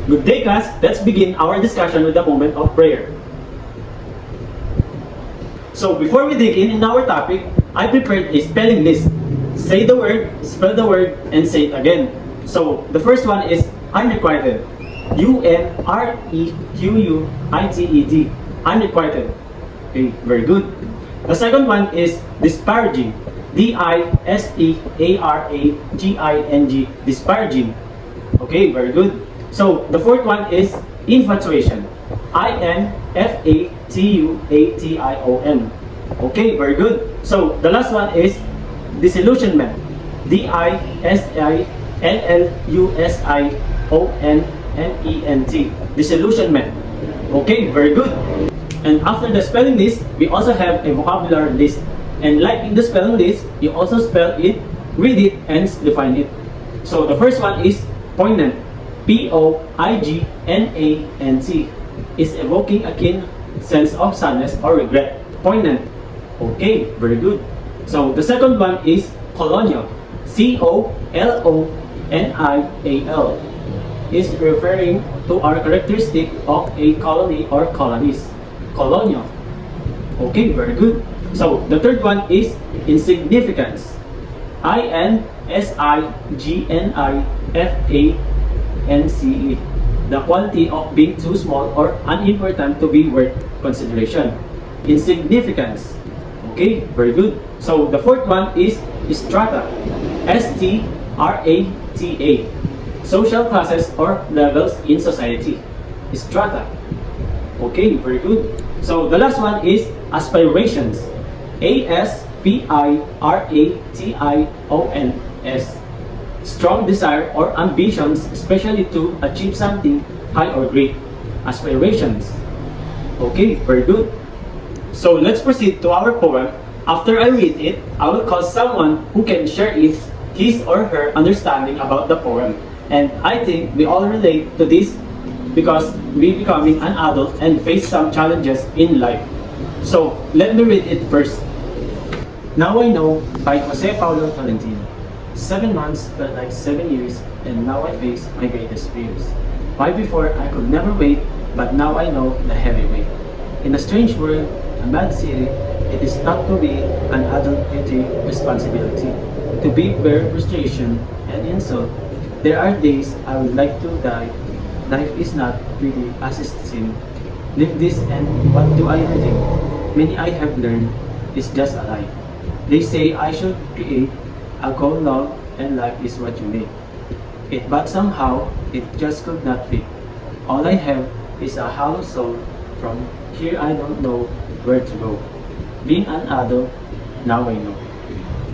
Good day, class. Let's begin our discussion with a moment of prayer. So, before we dig in our topic, I prepared a spelling list. Say the word, spell the word, and say it again. So, the first one is unrequited. U-N-R-E-Q-U-I-T-E-D. Unrequited. Okay, very good. The second one is disparaging. D-I-S-P-A-R-A-G-I-N-G. Disparaging. Okay, very good. So, the fourth one is infatuation. I-N-F-A-T-U-A-T-I-O-N. Okay, very good. So, the last one is disillusionment. D-I-S-I-L-L-U-S-I-O-N-M-E-N-T. Disillusionment. Okay, very good. And after the spelling list, we also have a vocabulary list. And like in the spelling list, you also spell it, read it, and define it. So, the first one is poignant. P-O-I-G-N-A-N-T is evoking a keen sense of sadness or regret. Poignant. Okay, very good. So the second one is colonial. C-O-L-O-N-I-A-L is referring to our characteristic of a colony or colonies. Colonial. Okay, very good. So the third one is insignificance. I-N-S-I-G-N-I-F-A NCE, the quality of being too small or unimportant to be worth consideration. Insignificance. Okay, very good. So the fourth one is strata. S-T-R-A-T-A. Social classes or levels in society. Strata. Okay, very good. So the last one is aspirations. A-S-P-I-R-A-T-I-O-N-S. Strong desire or ambitions, especially to achieve something high or great. Aspirations. Okay, very good. So let's proceed to our poem. After I read it, I will call someone who can share his or her understanding about the poem. And I think we all relate to this because we becoming an adult and face some challenges in life. So let me read it first. Now I Know by Jose Paulo Tolentino. 7 months felt like 7 years, and now I face my greatest fears. Why before I could never wait, but now I know the heavy weight. In a strange world, a mad city, it is not to be an adult duty responsibility. To be bare frustration and insult, there are days I would like to die. Life is not really as it seems. Live this and what do I redeem? Many I have learned is just a lie. They say I should create. I'll call love and life is what you make it, but somehow it just could not fit. All I have is a hollow soul. From here I don't know where to go. Being an adult, now I know.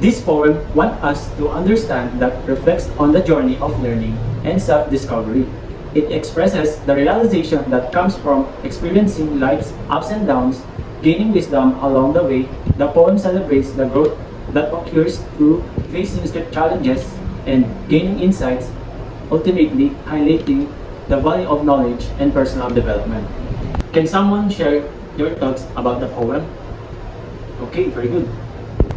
This poem wants us to understand that reflects on the journey of learning and self-discovery. It expresses the realization that comes from experiencing life's ups and downs, gaining wisdom along the way. The poem celebrates the growth that occurs through facing challenges and gaining insights, ultimately highlighting the value of knowledge and personal development. Can someone share your thoughts about the poem? Okay, very good.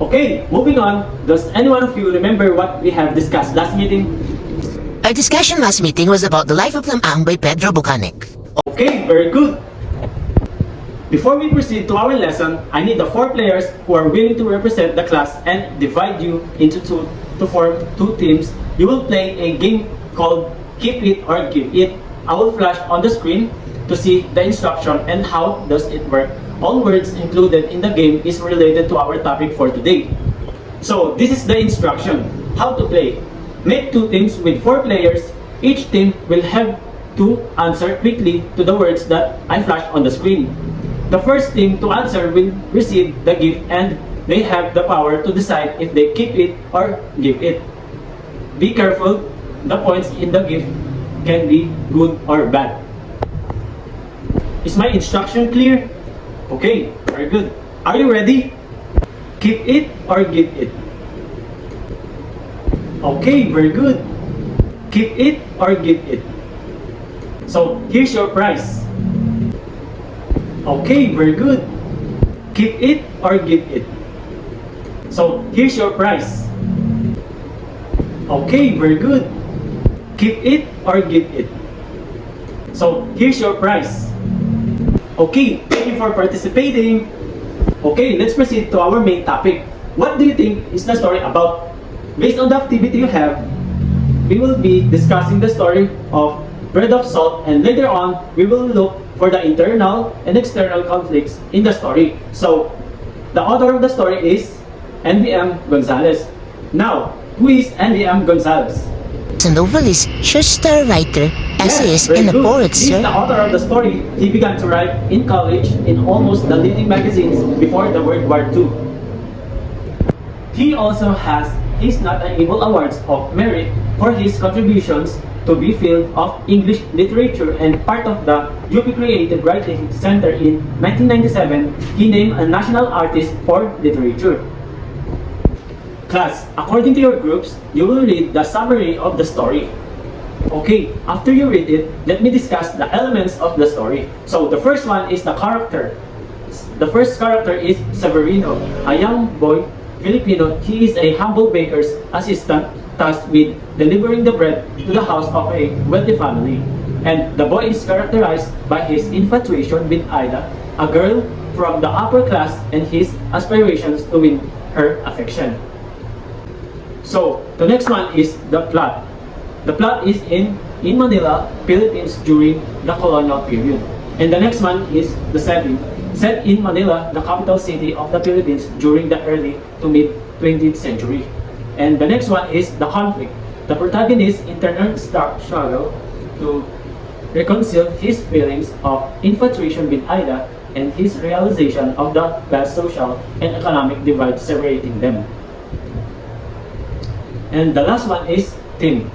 Okay, moving on. Does any one of you remember what we have discussed last meeting? Our discussion last meeting was about The Life of Lamang by Pedro Bucanic. Okay, very good. Before we proceed to our lesson, I need the 4 players who are willing to represent the class and divide you into 2 to form 2 teams. You will play a game called Keep It or Give It. I will flash on the screen to see the instruction and how does it work. All words included in the game is related to our topic for today. So this is the instruction. How to play. Make 2 teams with 4 players. Each team will have to answer quickly to the words that I flash on the screen. The first team to answer will receive the gift and they have the power to decide if they keep it or give it. Be careful, the points in the gift can be good or bad. Is my instruction clear? Okay, very good. Are you ready? Keep it or give it? Okay, very good. Keep it or give it? So, here's your prize. Okay, very good. Keep it or give it? So, here's your prize. Okay, very good. Keep it or give it? So here's your prize. Okay, thank you for participating. Okay, let's proceed to our main topic. What do you think is the story about? Based on the activity you have, we will be discussing the story of Bread of Salt, and later on, we will look for the internal and external conflicts in the story. So, the author of the story is NVM Gonzalez. Now, who is NVM Gonzalez? He's a novelist, short writer, essayist, very and a good. poet, He's sir. the author of the story. He began to write in college in almost the leading magazines before the World War II. He also has his Not Unable Awards of Merit for his contributions to the field of English literature, and part of the UP Creative Writing Center in 1997, he named a National Artist for Literature. Class, according to your groups, you will read the summary of the story. Okay, after you read it, let me discuss the elements of the story. So the first one is the character. The first character is Severino, a young boy Filipino. He is a humble baker's assistant tasked with delivering the bread to the house of a wealthy family. And the boy is characterized by his infatuation with Ida, a girl from the upper class, and his aspirations to win her affection. So, the next one is the plot. The plot is in Manila, Philippines during the colonial period. And the next one is the setting. Set in Manila, the capital city of the Philippines during the early to mid 20th century. And the next one is the conflict. The protagonist's internal struggle to reconcile his feelings of infatuation with Ida and his realization of the vast social and economic divide separating them. And the last one is theme.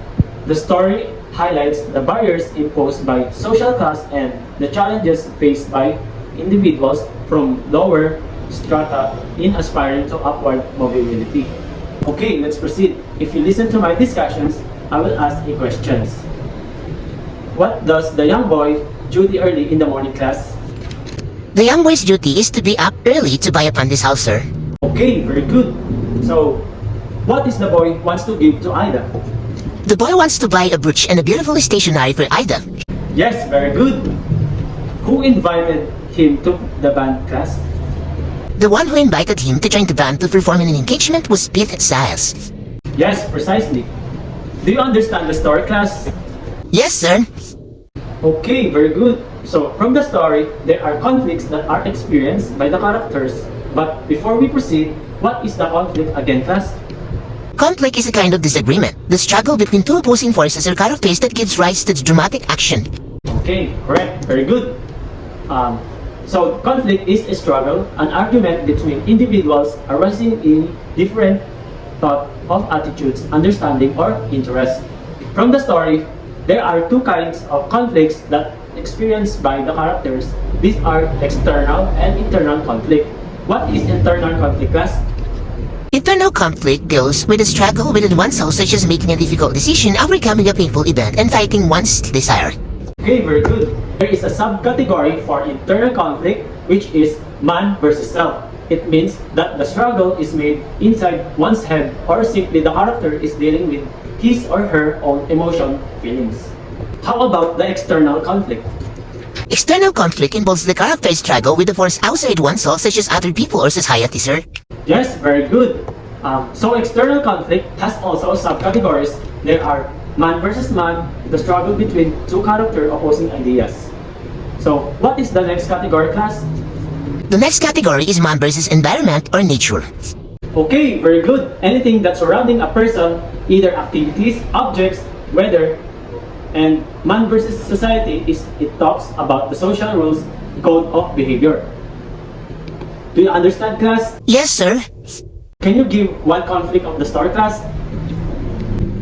The story highlights the barriers imposed by social class and the challenges faced by individuals from lower strata in aspiring to upward mobility. Okay, let's proceed. If you listen to my discussions, I will ask you questions. What does the young boy do early in the morning class? The young boy's duty is to be up early to buy upon this house, sir. Okay, very good. So, what is the boy wants to give to Ida? The boy wants to buy a brooch and a beautiful stationery for Ida. Yes, very good. Who invited him to the band class? The one who invited him to join the band to perform in an engagement was Pete Siles. Yes, precisely. Do you understand the story, class? Yes, sir. Okay, very good. So, from the story, there are conflicts that are experienced by the characters. But before we proceed, what is the conflict again, class? Conflict is a kind of disagreement, the struggle between two opposing forces or characters that gives rise to dramatic action. Okay, correct. Very good. So, conflict is a struggle, an argument between individuals arising in different thought of attitudes, understanding, or interest. From the story, there are two kinds of conflicts that experienced by the characters. These are external and internal conflict. What is internal conflict, class? Internal conflict deals with a struggle within oneself, such as making a difficult decision, overcoming a painful event, and fighting one's desire. Okay, very good. There is a subcategory for internal conflict, which is man versus self. It means that the struggle is made inside one's head, or simply the character is dealing with his or her own emotion, feelings. How about the external conflict? External conflict involves the character's struggle with the force outside oneself, such as other people or society, sir. Yes, very good. So external conflict has also subcategories. There are man versus man, the struggle between two character opposing ideas. So what is the next category, class? The next category is man versus environment or nature. Okay, very good. Anything that's surrounding a person, either activities, objects, weather, and man versus society it talks about the social rules, code of behavior. Do you understand, class? Yes, sir. Can you give one conflict of the story, class?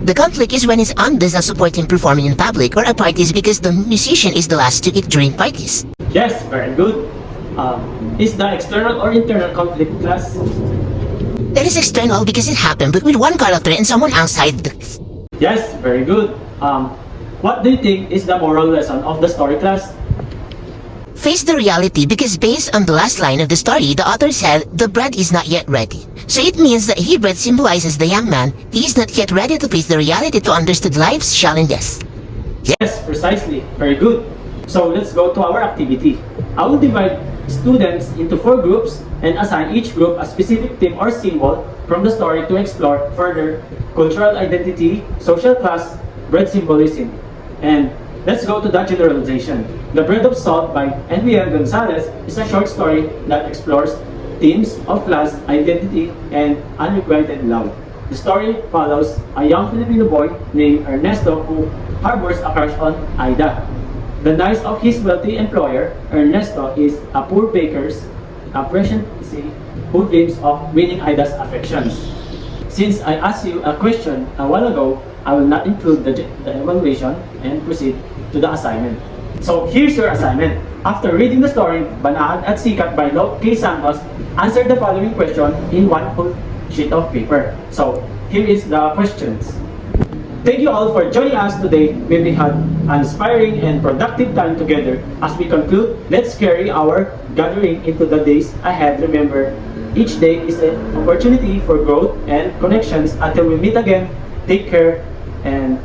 The conflict is when his aunt does not support him performing in public or at parties because the musician is the last to eat during parties. Yes, very good. Is the external or internal conflict, class? That is external because it happened but with one character and someone outside. Yes, very good. What do you think is the moral lesson of the story, class? Face the reality because based on the last line of the story, the author said the bread is not yet ready. So it means that he bread symbolizes the young man. He is not yet ready to face the reality to understand life's challenges. Yes, precisely. Very good. So let's go to our activity. I will divide students into 4 groups and assign each group a specific theme or symbol from the story to explore further cultural identity, social class, bread symbolism. And let's go to that generalization. The Bread of Salt by Enriel Gonzalez is a short story that explores themes of class, identity, and unrequited love. The story follows a young Filipino boy named Ernesto who harbors a crush on Aida. The niece of his wealthy employer, Ernesto is a poor baker's apprentice who dreams of winning Aida's affections. Since I asked you a question a while ago, I will not include the evaluation and proceed to the assignment. So here's your assignment. After reading the story, Banaad at Sikat by Locke K. Santos, answer the following question in one whole sheet of paper. So here is the questions. Thank you all for joining us today. May we had an inspiring and productive time together. As we conclude, let's carry our gathering into the days ahead. Remember, each day is an opportunity for growth and connections. Until we meet again, take care and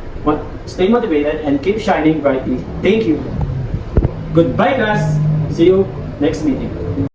stay motivated and keep shining brightly. Thank you. Goodbye, class. See you next meeting.